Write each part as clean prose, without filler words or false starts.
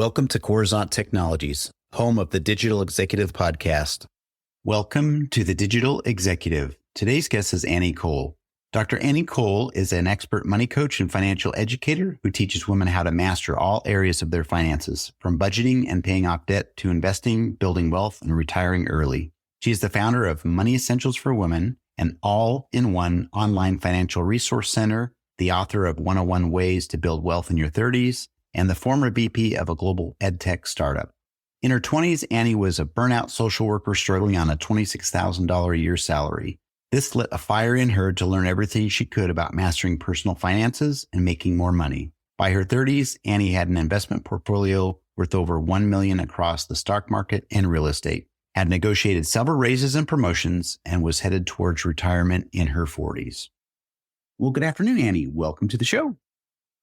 Welcome to Coruzant Technologies, home of the Digital Executive Podcast. Welcome to the Digital Executive. Today's guest is Annie Cole. Dr. Annie Cole is an expert money coach and financial educator who teaches women how to master all areas of their finances, from budgeting and paying off debt to investing, building wealth, and retiring early. She is the founder of Money Essentials for Women, an all-in-one online financial resource center, the author of 101 Ways to Build Wealth in Your 30s, and the former VP of a global edtech startup. In her 20s, Annie was a burnout social worker struggling on a $26,000 a year salary. This lit a fire in her to learn everything she could about mastering personal finances and making more money. By her 30s, Annie had an investment portfolio worth over $1 million across the stock market and real estate, had negotiated several raises and promotions, and was headed towards retirement in her 40s. Well, good afternoon, Annie. Welcome to the show.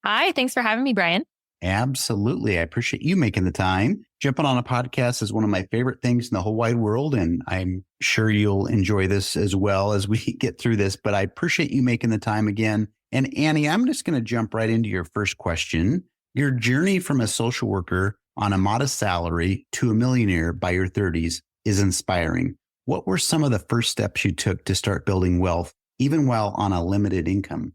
Hi, thanks for having me, Brian. Absolutely. I appreciate you making the time. Jumping on a podcast is one of my favorite things in the whole wide world, and I'm sure you'll enjoy this as well as we get through this, but I appreciate you making the time again. And Annie, I'm just going to jump right into your first question. Your journey from a social worker on a modest salary to a millionaire by your 30s is inspiring. What were some of the first steps you took to start building wealth, even while on a limited income?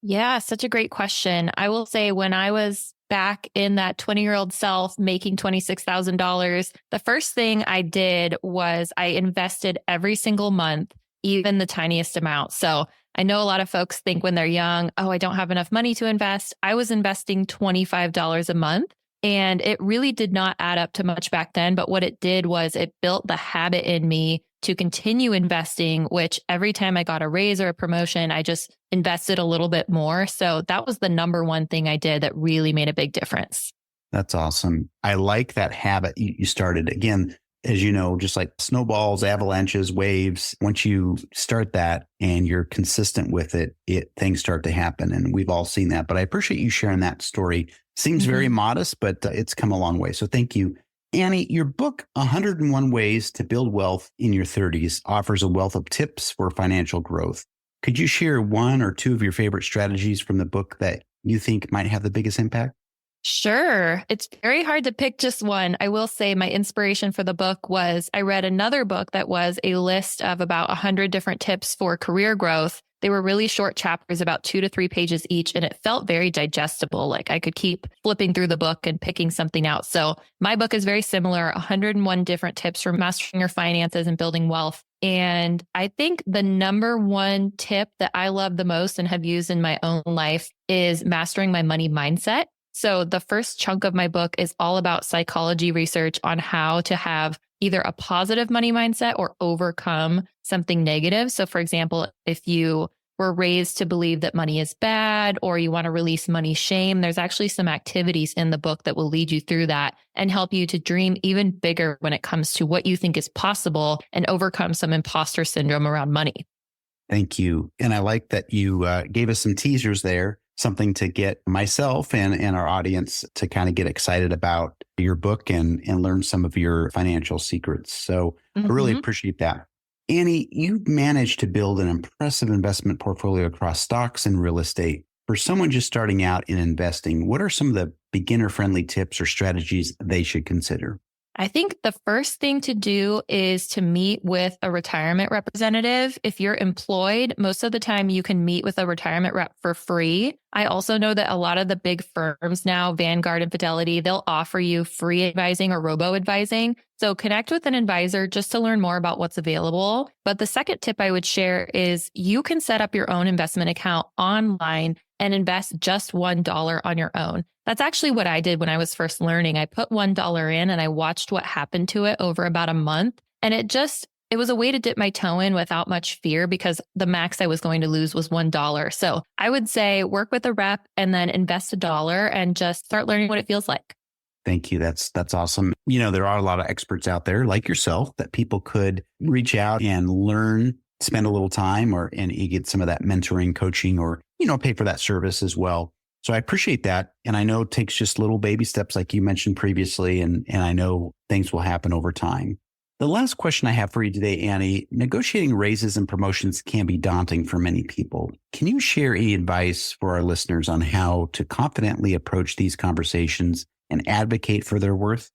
Yeah, such a great question. I will say when I was back in that 20-year-old self making $26,000, the first thing I did was I invested every single month, even the tiniest amount. So I know a lot of folks think when they're young, oh, I don't have enough money to invest. I was investing $25 a month. And it really did not add up to much back then. But what it did was it built the habit in me to continue investing, which every time I got a raise or a promotion, I just invested a little bit more. So that was the number one thing I did that really made a big difference. That's awesome. I like that habit you started. Again, as you know, just like snowballs, avalanches, waves, once you start that and you're consistent with it, things start to happen. And we've all seen that. But I appreciate you sharing that story. Seems very modest, but it's come a long way. So thank you. Annie, your book, 101 Ways to Build Wealth in Your 30s, offers a wealth of tips for financial growth. Could you share one or two of your favorite strategies from the book that you think might have the biggest impact? Sure. It's very hard to pick just one. I will say my inspiration for the book was I read another book that was a list of about 100 different tips for career growth. They were really short chapters, about 2 to 3 pages each, and it felt very digestible. Like I could keep flipping through the book and picking something out. So my book is very similar, 101 different tips for mastering your finances and building wealth. And I think the number one tip that I love the most and have used in my own life is mastering my money mindset. So the first chunk of my book is all about psychology research on how to have either a positive money mindset or overcome something negative. So for example, if you were raised to believe that money is bad or you want to release money shame, there's actually some activities in the book that will lead you through that and help you to dream even bigger when it comes to what you think is possible and overcome some imposter syndrome around money. Thank you. And I like that you gave us some teasers there, something to get myself and our audience to kind of get excited about your book and learn some of your financial secrets. So I really appreciate that. Annie, you've managed to build an impressive investment portfolio across stocks and real estate. For someone just starting out in investing, what are some of the beginner-friendly tips or strategies they should consider? I think the first thing to do is to meet with a retirement representative. If you're employed, most of the time you can meet with a retirement rep for free. I also know that a lot of the big firms now, Vanguard and Fidelity, they'll offer you free advising or robo-advising. So connect with an advisor just to learn more about what's available. But the second tip I would share is you can set up your own investment account online and invest just $1 on your own. That's actually what I did when I was first learning. I put $1 in and I watched what happened to it over about a month. And it was a way to dip my toe in without much fear because the max I was going to lose was $1. So I would say work with a rep and then invest $1 and just start learning what it feels like. Thank you. That's awesome. You know, there are a lot of experts out there like yourself that people could reach out and learn, spend a little time and you get some of that mentoring, coaching, or, pay for that service as well. So I appreciate that. And I know it takes just little baby steps like you mentioned previously. And I know things will happen over time. The last question I have for you today, Annie, negotiating raises and promotions can be daunting for many people. Can you share any advice for our listeners on how to confidently approach these conversations and advocate for their worth?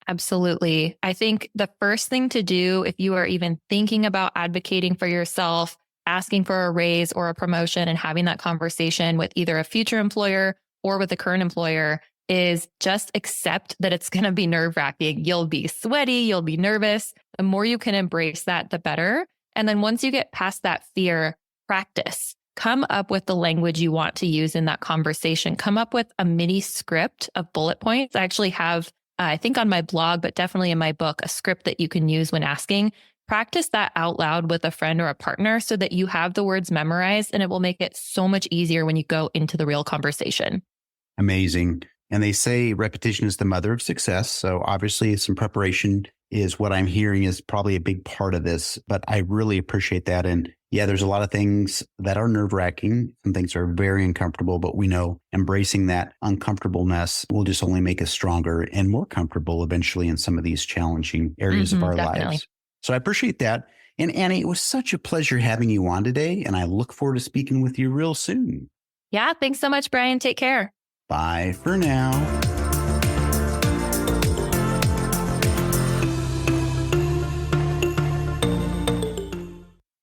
Absolutely. I think the first thing to do, if you are even thinking about advocating for yourself, asking for a raise or a promotion and having that conversation with either a future employer or with a current employer, is just accept that it's going to be nerve wracking. You'll be sweaty, you'll be nervous. The more you can embrace that, the better. And then once you get past that fear, practice. Come up with the language you want to use in that conversation. Come up with a mini script of bullet points. I actually have, I think on my blog, but definitely in my book, a script that you can use when asking. Practice that out loud with a friend or a partner so that you have the words memorized, and it will make it so much easier when you go into the real conversation. Amazing. And they say repetition is the mother of success. So obviously some preparation is what I'm hearing is probably a big part of this, but I really appreciate that. And yeah, there's a lot of things that are nerve wracking. Some things are very uncomfortable, but we know embracing that uncomfortableness will just only make us stronger and more comfortable eventually in some of these challenging areas of our Definitely. lives. So I appreciate that. And Annie, it was such a pleasure having you on today. And I look forward to speaking with you real soon. Yeah. Thanks so much, Brian. Take care. Bye for now.